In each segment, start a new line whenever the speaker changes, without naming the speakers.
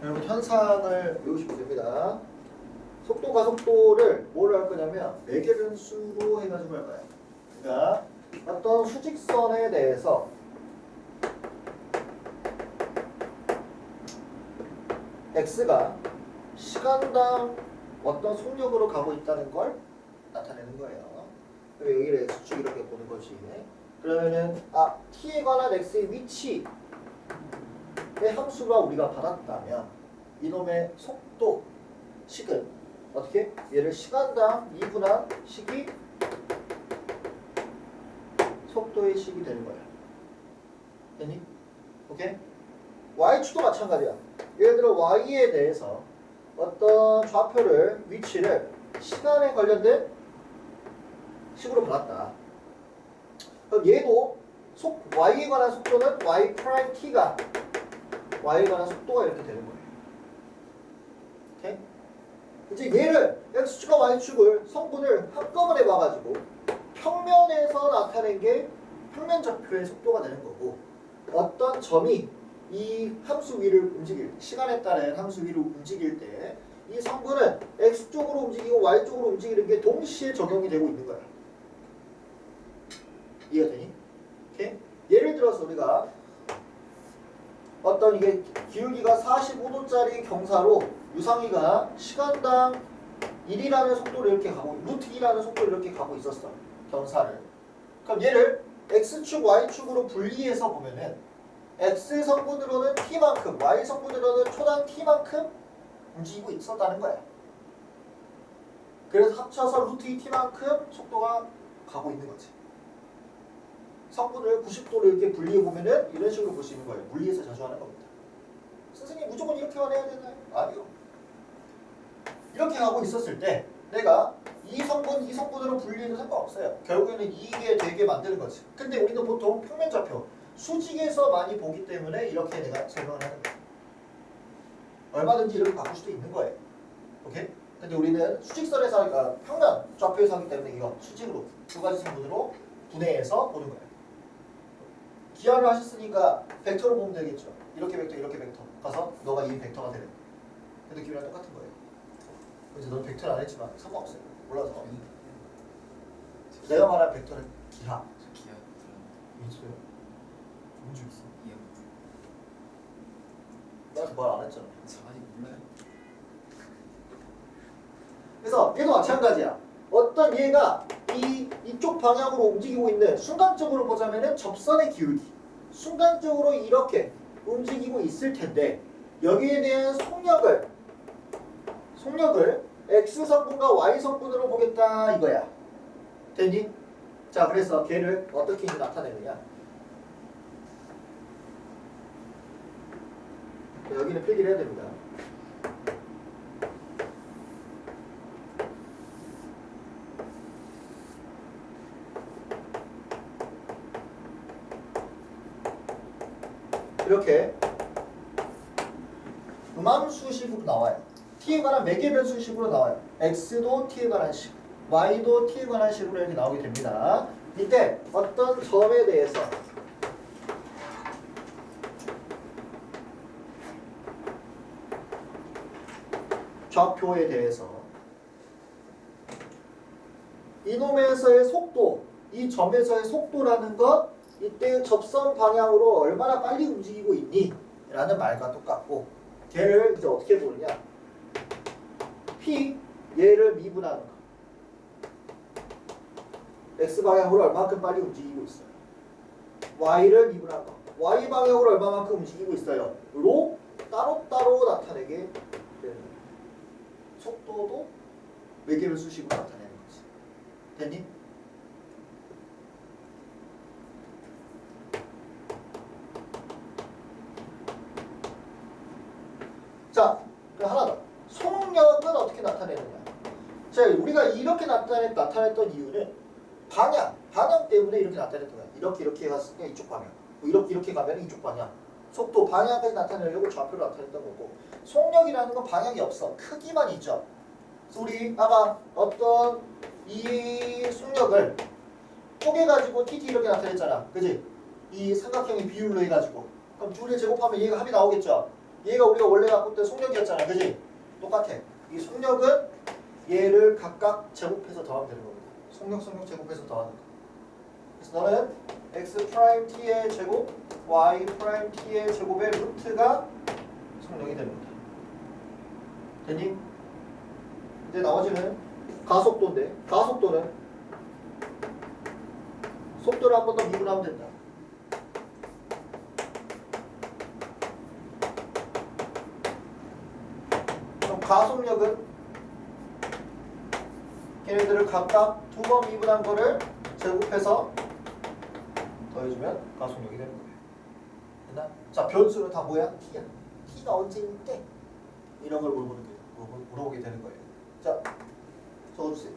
여러분 현상을 외우시면 됩니다. 속도가 속도를 뭐로 할 거냐면 매개변수로 해가지고 할 거예요. 그러니까 어떤 수직선에 대해서 x가 시간당 어떤 속력으로 가고 있다는 걸 나타내는 거예요. 그럼 여기를 x축 이렇게 보는 거지. 그러면은 t에 관한 x의 위치의 함수가 우리가 받았다면 이놈의 속도 식은 어떻게? 얘를 시간당 2분한 식이 속도의 식이 되는 거야. 됐니? 오케이? y축도 마찬가지야. 예를 들어 y에 대해서 어떤 좌표를 위치를 시간에 관련된 식으로 받았다. 그럼 얘도 y에 관한 속도는 y 프라임 t가 y에 관한 속도가 이렇게 되는 거예요. 오케이? 이제 얘를 x축과 y축을 성분을 한꺼번에 봐가지고 평면에서 나타낸 게 평면 좌표의 속도가 되는 거고 어떤 점이 이 함수 위를 움직일 때, 시간에 따른 함수 위를 움직일 때 이 성분은 x쪽으로 움직이고 y쪽으로 움직이는 게 동시에 적용이 되고 있는 거야. 이해가 되니? 오케이? 예를 들어서 우리가 어떤 이게 기울기가 45도짜리 경사로 유상이가 시간당 1이라는 속도를 이렇게 가고 루트 2라는 속도를 이렇게 가고 있었어. 경사를. 그럼 얘를 x축, y축으로 분리해서 보면은 x 성분으로는 t만큼, y 성분으로는 초당 t만큼 움직이고 있었다는 거야. 그래서 합쳐서 루트 2t만큼 속도가 가고 있는 거지. 성분을 90도로 이렇게 분리해 보면은 이런 식으로 볼 수 있는 거예요. 물리에서 자주 하는 겁니다. 선생님 무조건 이렇게만 해야 되나요? 아니요. 이렇게 가고 있었을 때 내가 이 성분으로 분리해도 상관없어요. 결국에는 이게 되게 만드는 거지. 근데 우리는 보통 평면 좌표 수직에서 많이 보기 때문에 이렇게 내가 설명을 하는 거야. 얼마든지 이렇게 바꿀 수도 있는 거예요. 오케이? 근데 우리는 수직선에서 하니까 평면 좌표에서 하기 때문에 이거 수직으로 두 가지 성분으로 분해해서 보는 거예요. 기하를 하셨으니까 벡터로 보면 되겠죠. 이렇게 벡터, 이렇게 벡터 가서 너가 이 벡터가 되는. 근데 기하랑 똑같은 거예요. 그래서 넌 벡터를 안 했지만 상관없어요. 몰라서. 내가 말한 벡터는 기하.
기하 들었는데
있어요? 뭔지 있어?
이해
나한테 말 안 했잖아.
저 아직 몰라요.
그래서 얘도 마찬가지야. 어떤 얘가 이쪽 방향으로 움직이고 있는 순간적으로 보자면은 접선의 기울기. 순간적으로 이렇게 움직이고 있을 텐데 여기에 대한 속력을 x 성분과 y 성분으로 보겠다 이거야. 됐니? 자, 그래서 걔를 어떻게 이제 나타내느냐? 여기는 필기를 해야 됩니다. 이렇게 음함수식으로 나와요. t에 관한 매개변수식으로 나와요. x도 t에 관한 식, y도 t에 관한 식으로 이렇게 나오게 됩니다. 이때 어떤 점에 대해서 좌표에 대해서 이놈에서의 속도, 이 점에서의 속도라는 것 이때 접선 방향으로 얼마나 빨리 움직이고 있니? 라는 말과 똑같고 걔를 이제 어떻게 보느냐? P 얘를 미분하는 거. X 방향으로 얼마만큼 빨리 움직이고 있어요. Y를 미분한 거. Y 방향으로 얼마만큼 움직이고 있어요. 로 따로따로 나타내게 되는 거예요. 속도도 매개변수식으로 나타내는 거지. 됐니? 자, 하나 더. 속력은 어떻게 나타내느냐? 자, 우리가 이렇게 나타냈던 이유는 방향 때문에 이렇게 나타냈던 거야. 이렇게 갔으니까 이쪽 방향. 이렇게 가면 이쪽 방향. 속도, 방향까지 나타내려고 좌표를 나타냈던 거고 속력이라는 건 방향이 없어. 크기만 있죠. 그래서 우리 아까 어떤 이 속력을 쪼개가지고 TT 이렇게 나타냈잖아. 그지? 이 삼각형의 비율로 해가지고 그럼 둘을 제곱하면 얘가 합이 나오겠죠. 얘가 우리가 원래 갖고 있던 속력이었잖아, 그지? 똑같아. 이 속력은 얘를 각각 제곱해서 더하면 되는 겁니다. 속력 제곱해서 더하는 거. 그래서 너는 x 프라임 t의 제곱, y 프라임 t의 제곱의 루트가 속력이 되는 거다. 됐니? 이제 나머지는 가속도인데, 가속도는 속도를 한 번 더 미분하면 된다. 그럼 가속력은 걔네들을 각각 두 번 미분한 거를 제곱해서 더해주면 가속력이 되는 거예요. 됐나? 자, 변수는 다 뭐야? t야. t가 언제일 때 이런 걸 물어보게 되는 거예요. 자, 적어주세요.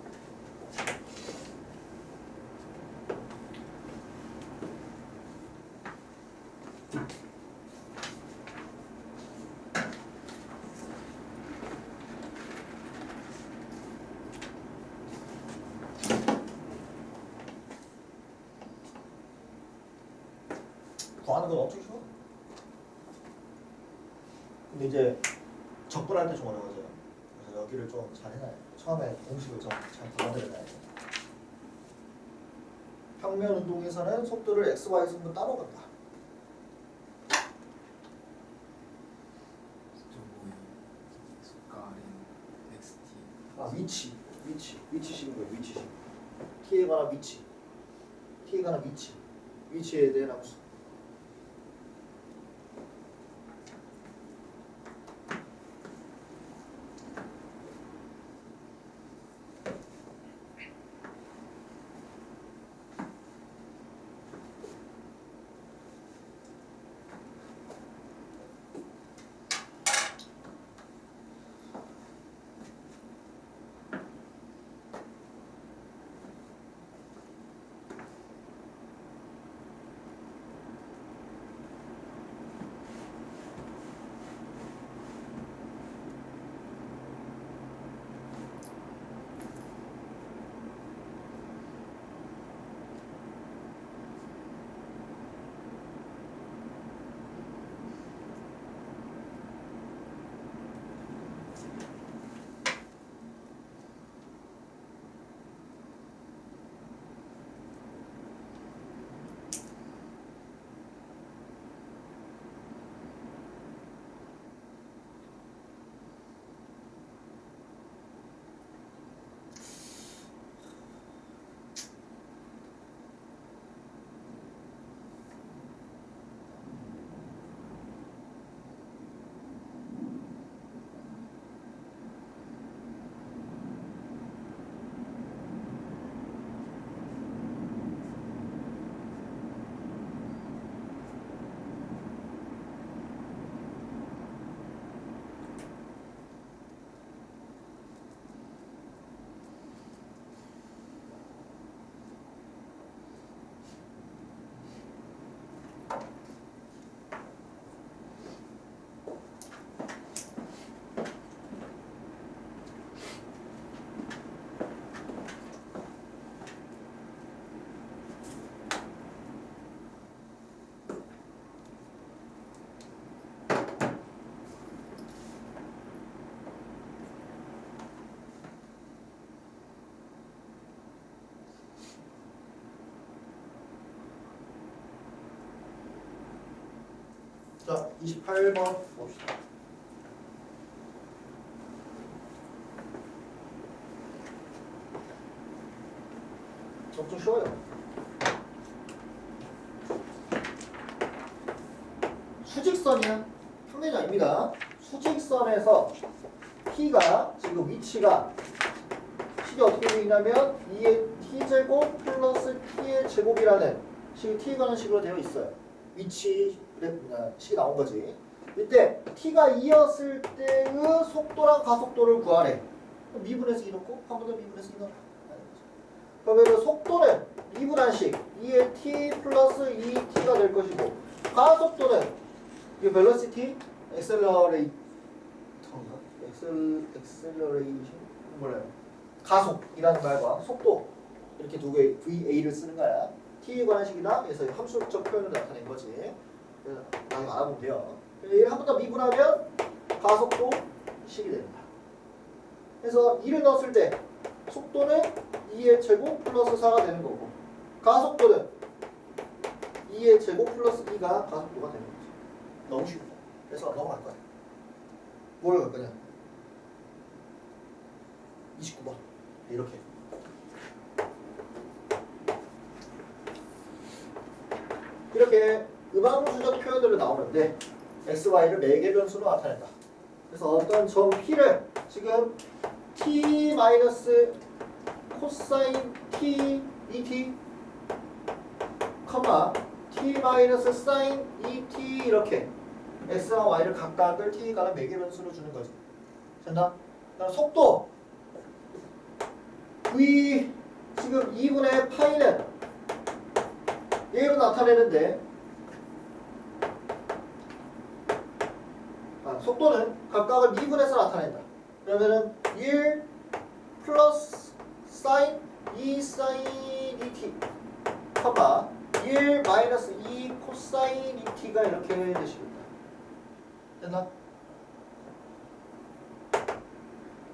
구하는 건 엄청 쉬워. 근데 이제 적분할 때 좀 어려워져요. 그래서 여기를 좀 잘 해놔요. 처음에 공식을 좀 잘 받아들여놔야 돼요. 평면 운동에서는 속도를 x, y 승분 따로 간다. 아, 위치식인 거예요. 위치식. t에 관한 위치. t에 관한 위치. 위치에 대한 함수. 자, 28번 봅시다. 엄청 쉬워요. 수직선이야. 평면이 아닙니다. 수직선에서 t가 지금 위치가 식이 어떻게 되냐면 2의 t제곱 플러스 t의 제곱이라는 식이 t에 관한 식으로 되어 있어요. 위치 식이 나온 거지. 이때 t가 2였을 때의 속도랑 가속도를 구하래. 미분해서 2 넣고 한 번 더 미분해서 2 넣어. 그러면 속도는 미분한식 2의 t 플러스 2t가 될 것이고 가속도는 이 벨로시티 엑셀러레이터인가? 엑셀러레이션 몰라요. 가속이라는 말과 속도 이렇게 두 개의 VA를 쓰는 거야. t에 관한 식이다. 그래서 함수적 표현을 나타낸 거지. 그래서 나중에 알아보면 돼요. 얘를 한 번 더 미분하면 가속도 식이 됩니다. 그래서 2를 넣었을 때 속도는 2의 제곱 플러스 4가 되는 거고 가속도는 2의 제곱 플러스 2가 가속도가 되는 거죠. 너무 쉽다. 그래서 넘어갈 거야. 뭘 갈 거냐? 29번. 이렇게. 이렇게 음함수적 표현으로 나오는데 x, y를 매개 변수로 나타낸다. 그래서 어떤 점 P를 지금 t 마이너스 코사인 t et 컴마 t 마이너스 사인 et 이렇게 x와 y를 각각을 t에 관한 매개 변수로 주는 거지. 됐나? 그다음 속도 v 지금 2분의 파이는 얘로 나타내는데 속도는 각각을 미분해서 나타낸다. 그러면은 1 플러스 사인 2 사인 2t 컴마 1 마이너스 2 코사인 2t가 이렇게 되시겠다. 됐나?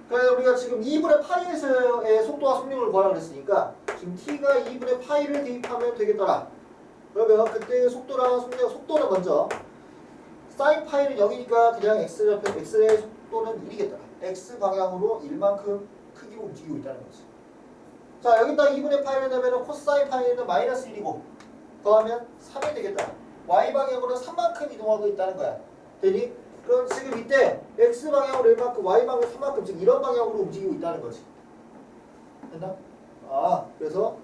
그래서 우리가 지금 2분의 파이에서의 속도와 속력을 구하라고 했으니까 지금 t가 2분의 파이를 대입하면 되겠더라. 그러면 그때의 속도랑 속력, 속도는 먼저 사인 파이는 0이니까 그냥 x의 속도는 1이겠다. x 방향으로 1만큼 크기로 움직이고 있다는 거지. 자, 여기다 2분의 파이를 넣으면 코사인 파이는 마이너스 1이고 더하면 3이 되겠다. y 방향으로 3만큼 이동하고 있다는 거야. 되니? 그럼 지금 이때 x 방향으로 1만큼, y 방향으로 3만큼 즉 이런 방향으로 움직이고 있다는 거지. 됐나? 그래서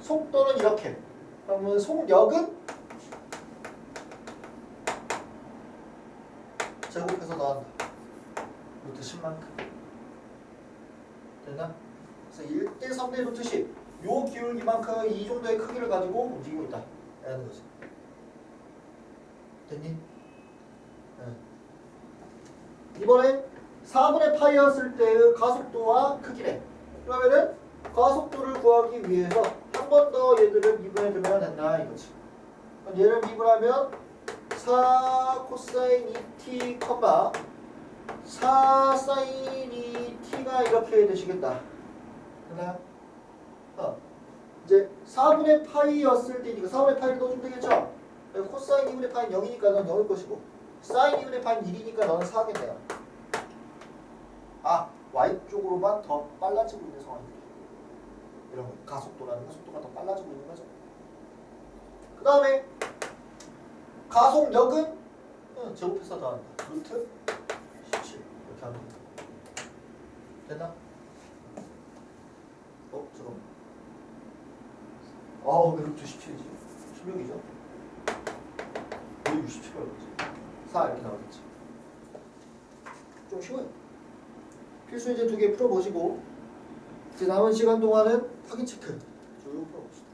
속도는 이렇게. 그러면 속력은 제곱해서 나온다. 루트 10만큼. 됐나? 그래서 1대 3대 루트 10. 요 기울기만큼 이 정도의 크기를 가지고 움직이고 있다. 라는 거지. 됐니? 네. 이번엔 4분의 파이였을 때의 가속도와 크기래. 그러면은 가속도를 구하기 위해서 한 번 더 얘들을 미분해주면 된다 이거지. 그럼 얘를 미분하면 4 코사인 2t, 4 사인 2t가 이렇게 되시겠다. 됐나요? 이제 4분의 파이였을 때니까 4분의 파이를 넣어주면 되겠죠? 코사인 2분의 파이는 0이니까 넌 0일 것이고 사인 2분의 파이는 1이니까 너는 4겠네요. Y쪽으로만 더 빨라지고 있는 상황입니다. 이런 거 가속도라는 거 속도가 더 빨라지고 있는 거죠. 그 다음에 가속력은 제곱해서 더한다. 루트 17 이렇게 하면 된다. 됐나? 잠깐만. 왜 루트 17이지? 16이죠? 왜 67을 그러지? 4 이렇게 나오겠지. 좀 쉬워요. 필수 이제 2개 풀어보시고 이제 남은 시간 동안은 확인 체크 쭉 풀어봅시다.